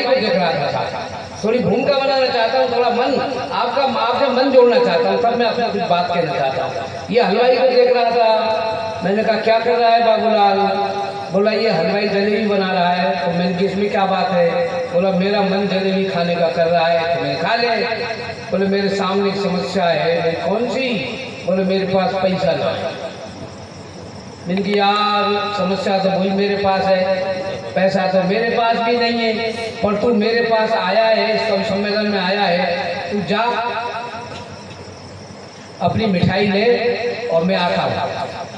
को देख रहा था, थोड़ी भूमिका बनाना चाहता हूँ, थोड़ा मन आपसे मन जोड़ना चाहता हूँ, तब मैं अपनी कुछ बात कहना चाहता हूँ। ये हलवाई को देख रहा था, मैंने कहा क्या कर रहा है बाबूलाल? बोला ये हलवाई जलेबी बना रहा है। तो मैंने कहा इसमें क्या बात है? बोला मेरा मन जलेबी खाने का कर रहा है, तो मैंने खा ले। बोले मेरे सामने एक समस्या है। मैं कौन सी? बोले मेरे पास पैसा ना है। मैंने कहा यार समस्या तो वही मेरे पास है, पैसा तो मेरे पास भी नहीं है, पर तू मेरे पास आया है, इस कवि सम्मेलन में आया है, तू जा अपनी मिठाई ले और मैं आता हूँ।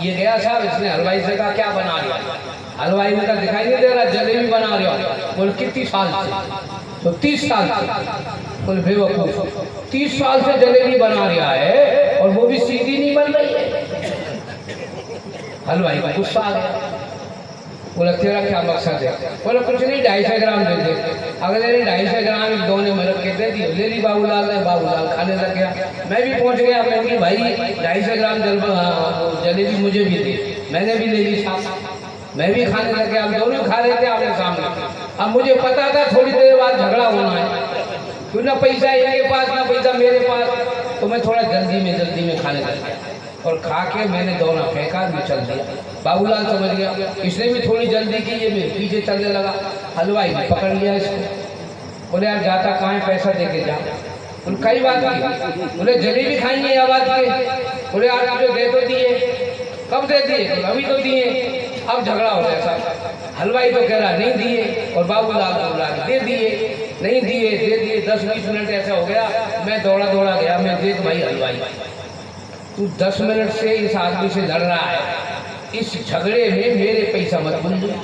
ये गया साहब, इसने हलवाई से कहा क्या बना रहा? हलवाई ने कहा दिखाई नहीं दे रहा, जलेबी बना रहा हूँ। बोले कितनी साल से? तो 30 साल से। बोले बेवकूफ, 30 साल से जलेबी बना रहा है और वो भी सीधी नहीं बन रही है। हलवाई को गुस्सा आ गया। बोला तेरा क्या मकसद है? बोला कुछ नहीं, 250 ग्राम दे दे। अगले ने 250 ग्राम एक दोने में रख के दे दी। ले ली बाबूलाल ने, बाबूलाल खाने लग गया। मैं भी पहुंच गया, मैंने कहा भाई 250 ग्राम जलेबी मुझे भी दे। मैंने भी ले ली साथ, मैं भी खाने लग गया। हम दोनों खा रहे थे आपके सामने। अब मुझे पता था थोड़ी देर बाद झगड़ा होना है, क्यों ना पैसा इनके पास ना पैसा मेरे पास। तो मैं थोड़ा जल्दी में खाने लग गया और खा के मैंने दोनों फेंका, मैं चल दिया। बाबूलाल समझ गया, इसने भी थोड़ी जल्दी की, ये मेरे पीछे चलने लगा। हलवाई ने पकड़ लिया इसको। बोले यार जाता कहाँ है, पैसा दे के जा। बोले कई बात की? बोले जलेबी खाएंगे या बात की? बोले यार तुझे दे तो दिए। कब दे दिए? तो अभी तो दिए। अब झगड़ा हो गया साहब। हलवाई तो कह रहा नहीं दिए और बाबूलाल बोल रहा दे दिए, नहीं दिए, दे दिए। 10-20 मिनट ऐसा हो गया, मैं दौड़ा गया। मैं देख भाई हलवाई, तू 10 मिनट से इस आदमी से लड़ रहा है, इस झगड़े में मेरे पैसा मत भूल।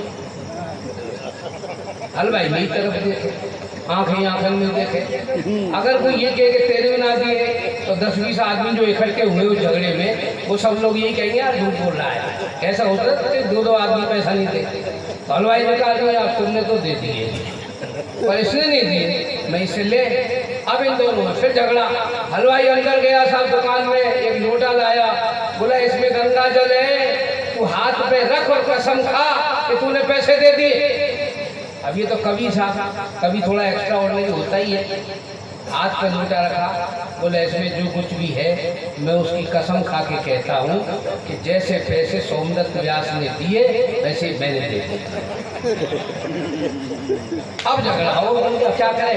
हलवाई मेरी तरफ देखे, आंखें में देखे। अगर कोई ये कहे कि तेरे में ना दिए, तो 10-20 आदमी जो इकट्ठे हुए उस झगड़े में, वो सब लोग यही कहेंगे यार झूठ बोल रहा है। ऐसा होता है कि 2-2 आदमी पैसा नहीं देते। तो हलवाई ने कहा कि यार तुमने तो दे दिए पर इसने नहीं दिए, मैं इसे ले। अब इन दोनों में फिर झगड़ा। हलवाई अंदर गया साहब दुकान में, एक लोटा लाया। बोला इसमें गंगा जल है, तू हाथ पे रख और कसम खा कि तूने पैसे दे दिए। अब ये तो कवि साहब, कभी थोड़ा एक्स्ट्रा ऑर्डिनरी होता ही है। हाथ पे लोटा रखा। बोले इसमें जो कुछ भी है मैं उसकी कसम खा के कहता हूँ कि जैसे पैसे सोमदत्त व्यास ने दिए वैसे मैंने दे दिए। अब झगड़ा हो, क्या करे?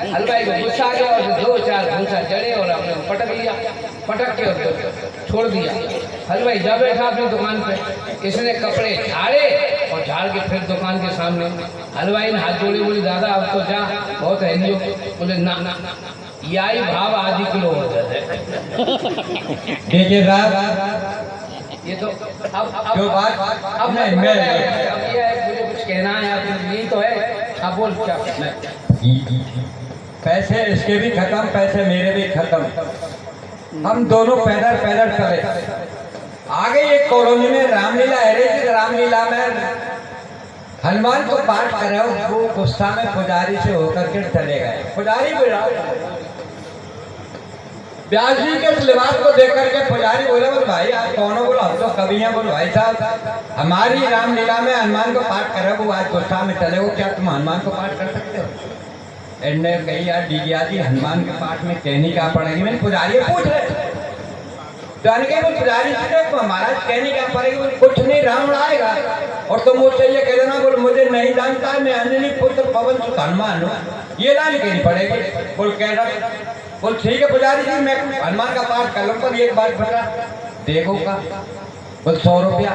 हलवाई को गुस्सा आ गया और 2-4 घूसा जड़े और अपने पटक लिया, पटक के और छोड़ दिया। हलवाई जा बैठा अपनी दुकान पे। इसने कपड़े झाड़े और झाड़ के फिर दुकान के सामने। हलवाई ने हाथ जोड़े, बोले दादा अब तो जा, बहुत है नहीं। बोले ना, यही भाव आदि किलो होता है। देखिए साहब, ये तो अब जो बात अब नहीं, मैं मुझे कुछ कहना है, आप यही तो है। आप बोल क्या? पैसे इसके भी खत्म, पैसे मेरे भी खत्म। हम दोनों पैदल चले। आगे एक कॉलोनी में रामलीला है रही थी। रामलीला में हनुमान को पाठ करे, वो गुस्सा में पुजारी से होकर के चले गए। पुजारी बोला, व्यास जी के लिबास को देख करके पुजारी बोले बोल भाई आप कौन हो? बोला हम तो कवि हैं। बोलो भाई साहब हमारी रामलीला में हनुमान को पाठ करे, वो आज गुस्सा में चले हो, क्या तुम हनुमान को पाठ कर सकते हो? एंड कही यार डीडिया जी हनुमान के पाठ में कहनी क्या पड़ेगी? मैंने पुजारी पूछ रहे जान के वो पुजारी से महाराज कहनी क्या पड़ेगी? बोले कुछ नहीं, राम आएगा और तुम मुझसे ये कह देना। बोले मुझे नहीं जानता है, मैं अंजनी पुत्र पवन सुत हनुमान हूँ, ये लाइन कहनी पड़ेगी। बोल कह रहा, बोल ठीक है पुजारी जी मैं हनुमान का पाठ कर लूँ, पर एक बात बता देखो का। बोल 100 रुपया।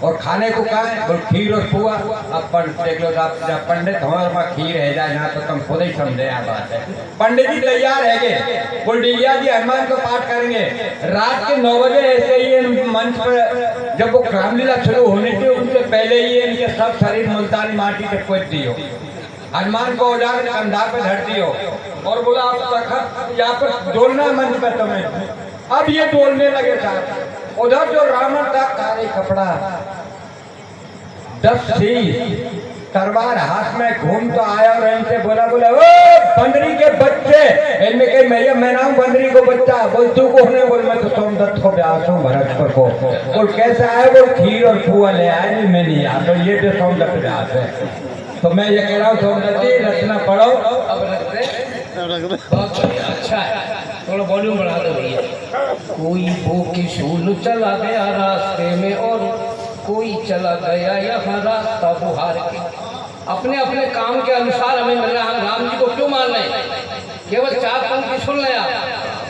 और खाने को कहा है? बोल खीर और पुआ। अब देख लो आप, जब पंडित हमारे खीर है जाए ना, तो तुम खुद ही समझे यहाँ बात है। पंडित जी तैयार है गे। बोल डीलिया जी हनुमान को पाठ करेंगे रात के 9 बजे। ऐसे ही मंच पर जब वो रामलीला शुरू होने थी उससे पहले ही इनके सब शरीर मुल्तानी माटी से पोत दियो, हनुमान को उजागर कंधा पे धरती हो और बोला आप तखत यहाँ पर डोलना मंच पे तुम्हें। अब ये डोलने लगे साहब। उधर जो रावण था काले कपड़ा, 10 शीश तलवार हाथ में घूम तो आया और इनसे बोला बोला ओ बंदरी के बच्चे। इनमें कही मैं नाम बंदरी को बच्चा। बोल तू कौन है? बोल मैं तो सोमदत्त को व्यास हूँ भरतपुर को। बोल कैसे आए? बोल खीर और पुआ ले आए। नहीं मैं नहीं आया, तो ये तो सोमदत्त व्यास है। तो मैं ये कह रहा हूँ थोड़ी नदी रचना पढ़ो। अब रख दे। बहुत बढ़िया, अच्छा है, थोड़ा वॉल्यूम बढ़ा दो भैया। कोई वो किशोर चला गया रास्ते में और कोई चला गया यहाँ रास्ता बुहार के। अपने अपने काम के अनुसार हमें मिल रहा है, हम राम जी को क्यों मान रहे हैं? केवल 4 पंक्ति सुन लिया।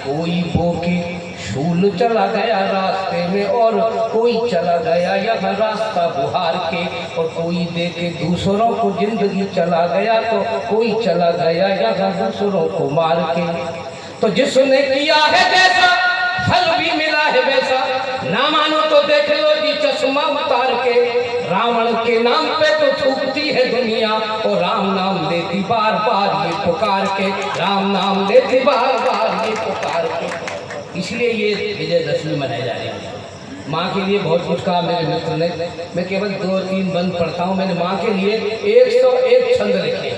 कोई वो किशोर चला गया रास्ते में और कोई चला गया यहाँ रास्ता बुहार के, और कोई देखे दूसरों को जिंदगी चला गया तो कोई चला गया यहाँ दूसरों को मार के। तो जिसने किया है जैसा फल भी मिला है वैसा, ना मानो तो देख लो जी चश्मा उतार के। रावण के नाम पे तो थूकती है दुनिया, और राम नाम लेती बार बार ये पुकार के, राम नाम लेती बार बार ये पुकार के। इसलिए ये विजयदशमी मनाई जा रही है। माँ के लिए बहुत कुछ कहा मेरे मित्र ने, मैं केवल 2-3 बंद पढ़ता हूँ। मैंने माँ के लिए 101 छंद लिखे,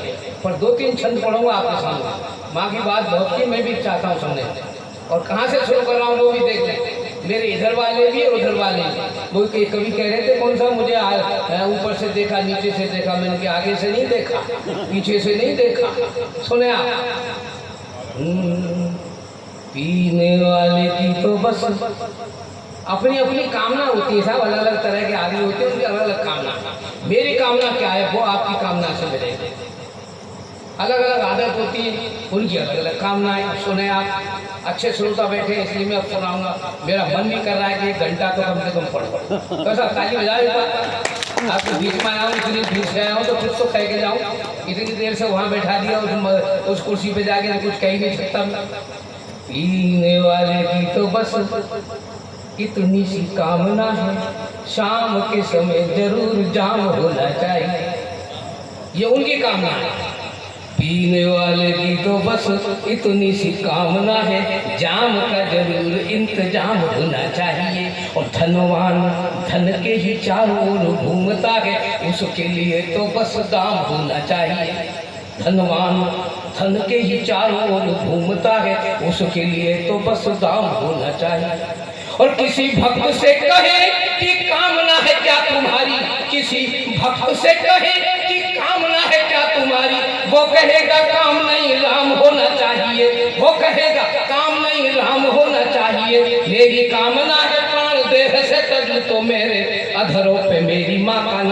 पर 2-3 छंद पढ़ूंगा आपके सामने। माँ की बात बहुत की, मैं भी चाहता हूँ सुनने, और कहाँ से शुरू कर रहा हूँ वो भी देख लें। मेरे इधर वाले भी और उधर वाले भी। वो कभी कह रहे थे कौन सा मुझे ऊपर से देखा, नीचे से देखा। मैंने कि आगे से नहीं देखा, पीछे से नहीं देखा। सुने आप, पीने वाले की तो बस अपनी अपनी कामना होती है साहब, अलग अलग तरह के आदमी होते हैं, उनकी अलग अलग कामना। मेरी कामना क्या है वो आपकी कामना से मिलेगी। अलग अलग आदत होती है, उनकी अलग अलग कामनाएं। सुने आप, अच्छे श्रोता बैठे इसलिए मैं अब सुनाऊंगा। मेरा मन भी कर रहा है कि 1 घंटा तो कम से कम पढ़ो। तो सब ताली बजा आपके बीच में आया हूँ, इतनी भीड़ से आया हूँ तो कुछ तो कह के जाऊँ। इतनी देर से वहाँ बैठा दिया, उस कुर्सी पे जाके तो कुछ कह ही नहीं सकता। पीने वाले की तो बस इतनी सी कामना है, शाम के समय जरूर जाम होना चाहिए। ये उनकी कामना है। पीने वाले की तो बस इतनी सी कामना है, जाम का जरूर इंतजाम होना चाहिए। और धनवान धन के ही चारों ओर घूमता है, उसके लिए तो बस दाम होना चाहिए। धनवान धन के ही चारों ओर घूमता है, उसके लिए तो बस दाम होना चाहिए। और किसी भक्त से कहे कि कामना है क्या तुम्हारी, किसी भक्त से कहे कि कामना है क्या तुम्हारी, वो कहेगा काम नहीं राम होना चाहिए। वो कहेगा काम नहीं राम होना चाहिए। मेरी कामना है प्राण देह से तज तो मेरे अधरों पे मेरी माँ का